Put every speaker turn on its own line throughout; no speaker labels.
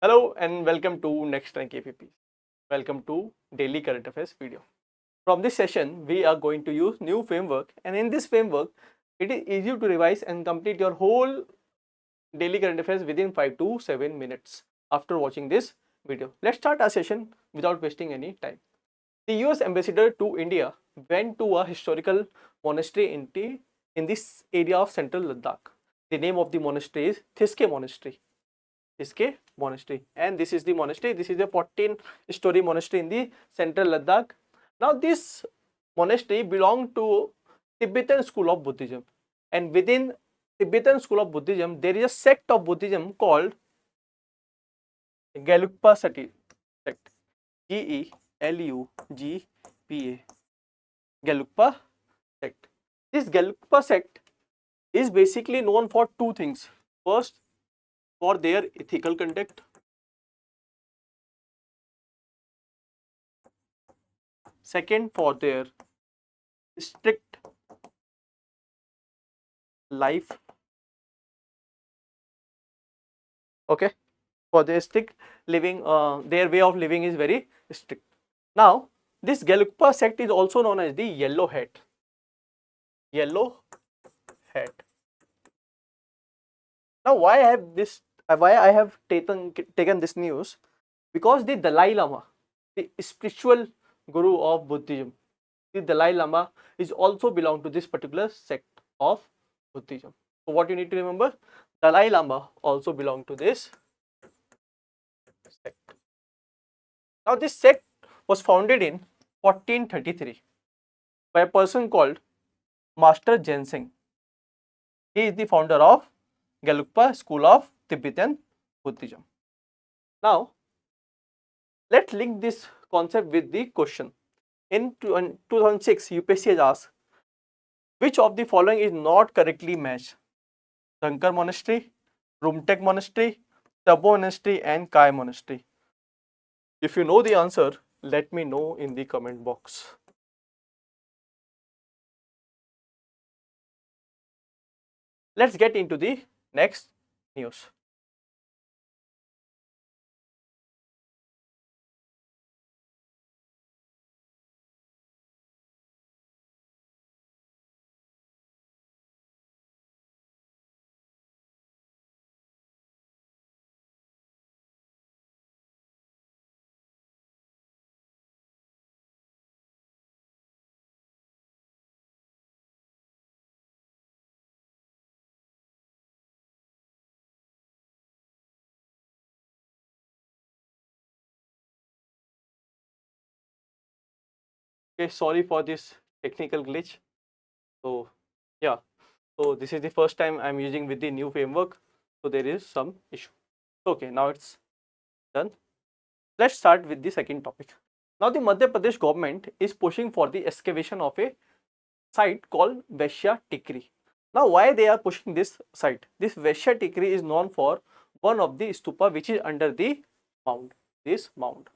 Hello and welcome to NextRank APPSC. Welcome to Daily Current Affairs video. From this session, we are going to use new framework, and in this framework, it is easy to revise and complete your whole daily current affairs within 5 to 7 minutes after watching this video. Let's start our session without wasting any time. The US ambassador to India went to a historical monastery in this area of central Ladakh. The name of the monastery is Thiksey Monastery. Thiksey Monastery, and this is the monastery. This is a 14-story monastery in the central Ladakh. Now, this monastery belonged to Tibetan school of Buddhism, and within Tibetan school of Buddhism, there is a sect of Buddhism called Gelugpa sect. Gelugpa. Gelugpa sect. This Gelugpa sect is basically known for two things. First, for their ethical conduct. Second, for their strict life. Okay, for their strict living, their way of living is very strict. Now, this Gelugpa sect is also known as the Yellow Hat. Yellow Hat. Now, why I have taken this news? Because the Dalai Lama, the spiritual guru of Buddhism, the Dalai Lama is also belong to this particular sect of Buddhism. So what you need to remember, Dalai Lama also belong to this sect. Now this sect was founded in 1433 by a person called Master Jenseng. He is the founder of Gelugpa school of Tibetan Buddhism. Now, let's link this concept with the question. In 2006, UPSC has asked, which of the following is not correctly matched? Shankar Monastery, Rumtek Monastery, Tabo Monastery and Kai Monastery. If you know the answer, let me know in the comment box. Let's get into the next news. Okay, sorry for this technical glitch. So yeah, so this is the first time I'm using with the new framework, so there is some issue. Okay, now it's done. Let's start with the second topic. Now the Madhya Pradesh government is pushing for the excavation of a site called Vaishya Tekri. Now why they are pushing this site? This Vaishya Tekri is known for one of the stupa which is under the mound, this mound.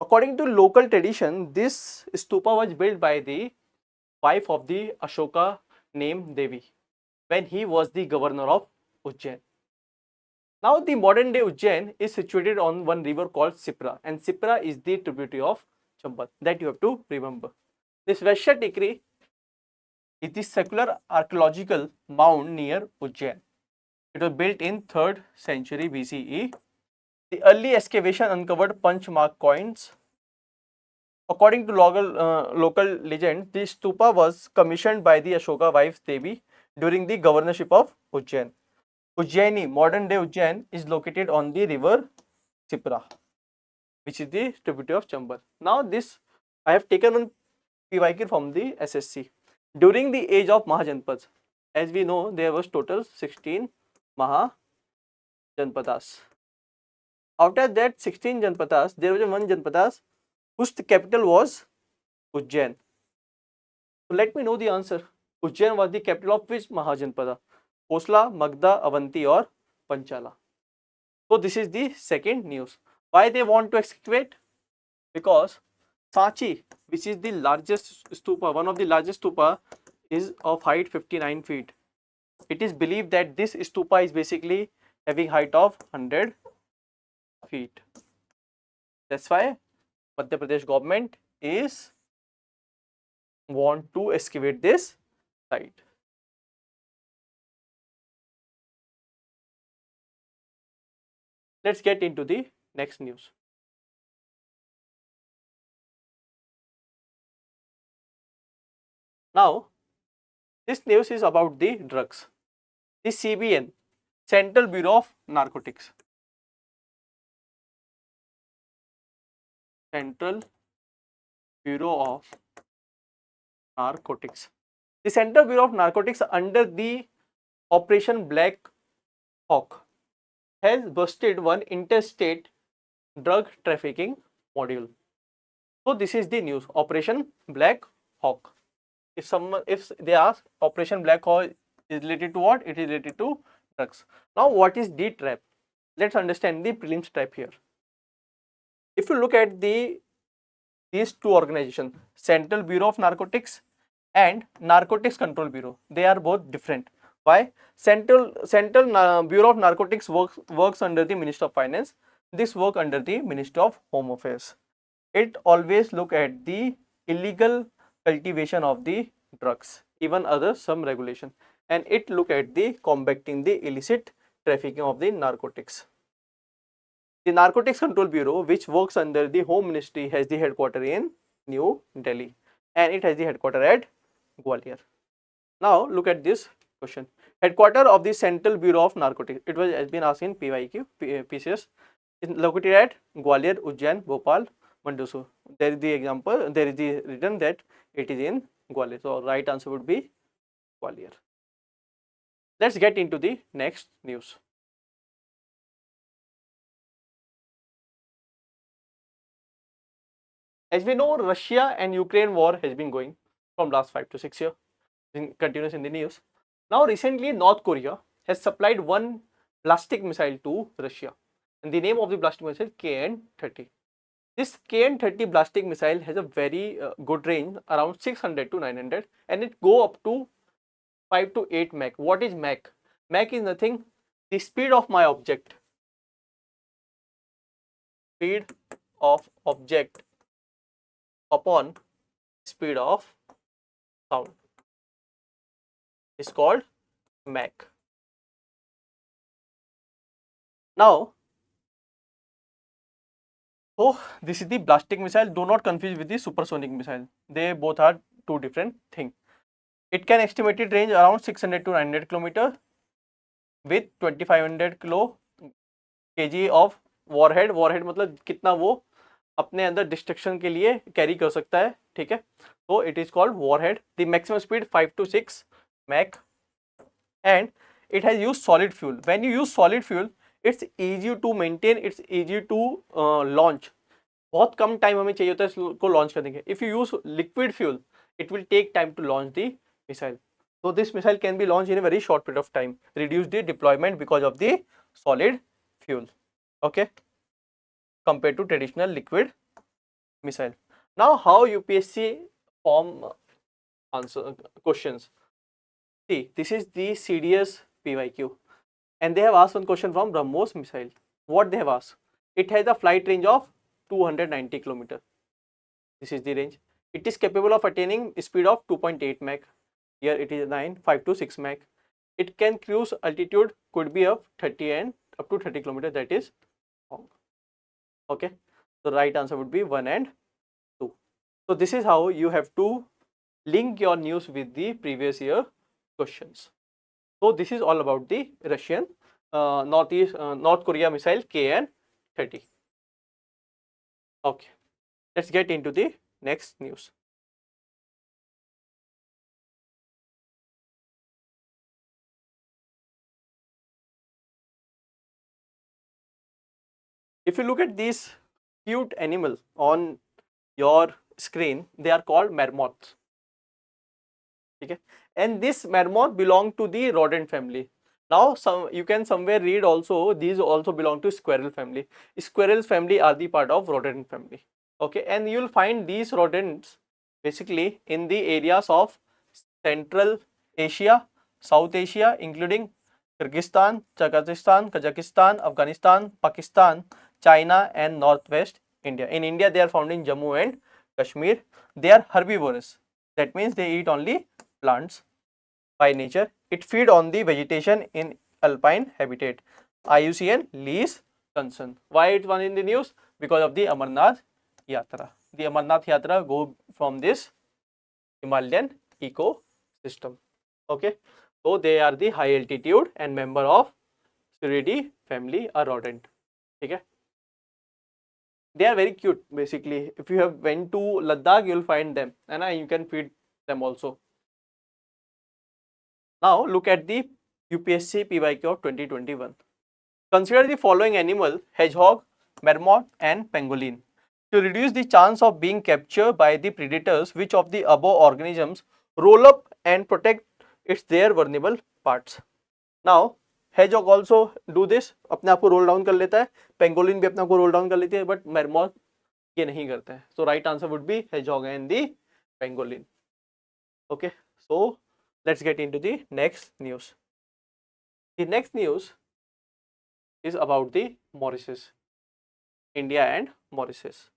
According to local tradition, this stupa was built by the wife of the Ashoka named Devi when he was the governor of Ujjain. Now the modern day Ujjain is situated on one river called Sipra, and Sipra is the tributary of Chambal, that you have to remember. This Vaishya Tekri is the secular archaeological mound near Ujjain. It was built in 3rd century BCE. The early excavation uncovered punch mark coins. According to local legend, the stupa was commissioned by the Ashoka wife Devi during the governorship of Ujjain. Ujjayini, modern day Ujjain, is located on the river Sipra, which is the tributary of Chambal. Now this I have taken one PYQ from the SSC. During the age of Mahajanapads, as we know, there was total 16 Mahajanapadas. After that 16 Janapadas, there was one Janapadas whose capital was Ujjain. So let me know the answer. Ujjain was the capital of which Mahajanapada? Kosla, Magda, Avanti or Panchala. So this is the second news. Why they want to excavate? Because Sanchi, which is the largest stupa, one of the largest stupa, is of height 59 feet. It is believed that this stupa is basically having height of 100 feet. That's why Madhya Pradesh government is want to excavate this site. Let's get into the next news. Now, this news is about the drugs. The CBN, Central Bureau of Narcotics. Central Bureau of Narcotics. The Central Bureau of Narcotics under the Operation Black Hawk has busted one interstate drug trafficking module. So this is the news. Operation Black Hawk. If they ask Operation Black Hawk is related to what? It is related to drugs. Now what is the trap? Let's understand the prelims trap here. If you look at these two organizations, Central Bureau of Narcotics and Narcotics Control Bureau, they are both different. Why? Central Bureau of Narcotics works under the Ministry of Finance. This work under the Ministry of Home Affairs. It always look at the illegal cultivation of the drugs, even other some regulation, and it look at the combating the illicit trafficking of the narcotics. The Narcotics Control Bureau, which works under the Home Ministry, has the headquarters in New Delhi and it has the headquarters at Gwalior. Now look at this question. Headquarters of the Central Bureau of Narcotics. It has been asked in PYQ, PCS. Is located at Gwalior, Ujjain, Bhopal, Mandusur. There is the example. There is the written that it is in Gwalior. So right answer would be Gwalior. Let's get into the next news. As we know, Russia and Ukraine war has been going from last 5 to 6 years, continuous in the news. Now recently North Korea has supplied one ballistic missile to Russia, and the name of the ballistic missile KN-30. This KN-30 ballistic missile has a very good range, around 600 to 900, and it go up to 5 to 8 Mach. What is Mach? Mach is nothing, the speed of my object. Speed of object upon speed of sound is called Mach. Now, so this is the ballistic missile. Do not confuse with the supersonic missile. They both are two different things. It can estimated range around 600 to 900 km with 2500 kg of warhead. Warhead मतलब कितना वो अपने अंदर destruction के लिए carry कर सकता है, ठीक है. तो it is called warhead. The maximum speed 5 to 6 Mach and it has used solid fuel. When you use solid fuel, it's easy to maintain, it's easy to launch. बहुत कम टाइम हमें चाहिए होता है इसको लॉन्च करने के. If you use liquid fuel, it will take time to launch the missile. So this missile can be launched in a very short period of time, reduce the deployment because of the solid fuel, okay, compared to traditional liquid missile. Now how UPSC form answer questions. See, this is the CDS PYQ and they have asked one question from BrahMos missile. What they have asked? It has a flight range of 290 km. This is the range. It is capable of attaining speed of 2.8 Mach. Here it is 5 to 6 Mach. It can cruise altitude could be of 30 and up to 30 km. That is long. Okay. The right answer would be 1 and 2. So this is how you have to link your news with the previous year questions. So this is all about the Russian North Korea missile KN-30. Okay. Let's get into the next news. If you look at these cute animals on your screen, they are called marmots. Okay, and this marmot belong to the rodent family. Now you can somewhere read also these also belong to squirrel family. Squirrels family are the part of rodent family. Okay, and you will find these rodents basically in the areas of Central Asia, South Asia, including Kyrgyzstan, Kazakhstan, Afghanistan, Pakistan, China and northwest India. In India, they are found in Jammu and Kashmir. They are herbivorous. That means they eat only plants by nature. It feed on the vegetation in alpine habitat. IUCN least concern. Why it was in the news? Because of the Amarnath Yatra. The Amarnath Yatra go from this Himalayan ecosystem. Okay, so they are the high altitude and member of Suridae family, a rodent. Okay, they are very cute. Basically, if you have went to Ladakh, you will find them, and you can feed them also. Now look at the UPSC PYQ of 2021. Consider the following animal: hedgehog, marmot, and pangolin. To reduce the chance of being captured by the predators, which of the above organisms roll up and protect its their vulnerable parts? Now hedgehog also do this, अपने आप को roll down कर लेता है. Pangolin भी अपने आप को roll down कर लेती है, but marmot ये नहीं करता है. So right answer would be hedgehog and the pangolin. Okay, so let's get into the next news. The next news is about the Mauritius, India and Mauritius.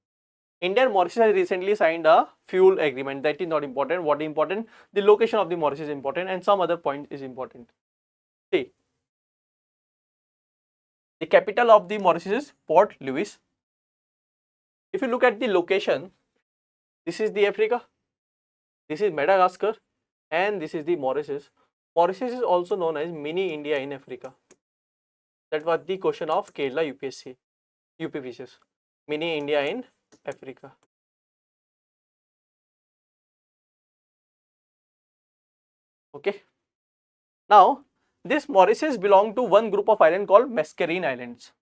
India and Mauritius has recently signed a fuel agreement. That is not important. What is important? The location of the Mauritius is important, and some other point is important. See, the capital of the Mauritius is Port Louis. If you look at the location, this is the Africa, this is Madagascar, and this is the Mauritius. Mauritius is also known as mini India in Africa. That was the question of Kerala UPSC, UPPCs. Mini India in Africa. Okay. Now, this Mauritius belong to one group of islands called Mascarene Islands.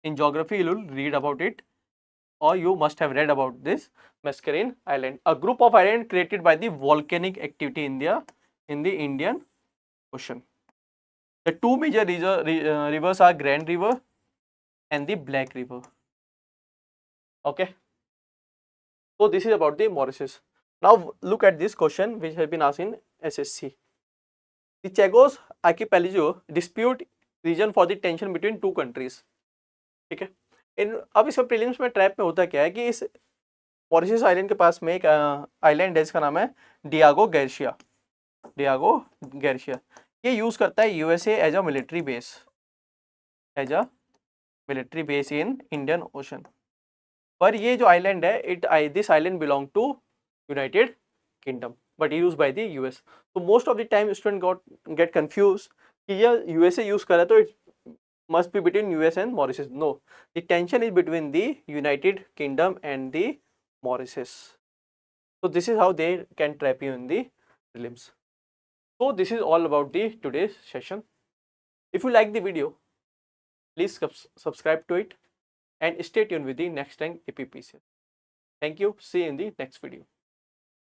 In geography, you will read about it, or you must have read about this Mascarene Island, a group of islands created by the volcanic activity in the Indian Ocean. The two major rivers are Grand River and the Black River. Okay. So this is about the Mauritius. Now look at this question which has been asked in SSC. The Chagos Archipelago dispute region for the tension between two countries. ठीक है. अब इसमें prelims में trap में होता क्या है कि इस मॉरिशस आइलैंड के पास में एक आइलैंड है जिसका नाम है डियागो गैर्शिया. डियागो गैर्शिया ये यूज करता है USA as a military base in Indian Ocean. पर ये जो आइलैंड है this island belong to United Kingdom but use by the US. तो most of the time student get confuse कि ये यूएसए यूज कर रहा है तो it must be between US and Mauritius. No, the tension is between the United Kingdom and the Mauritius. So this is how they can trap you in the prelims. So this is all about the today's session. If you like the video, please subscribe to it and stay tuned with the NextRank APPSC. Thank you. See you in the next video.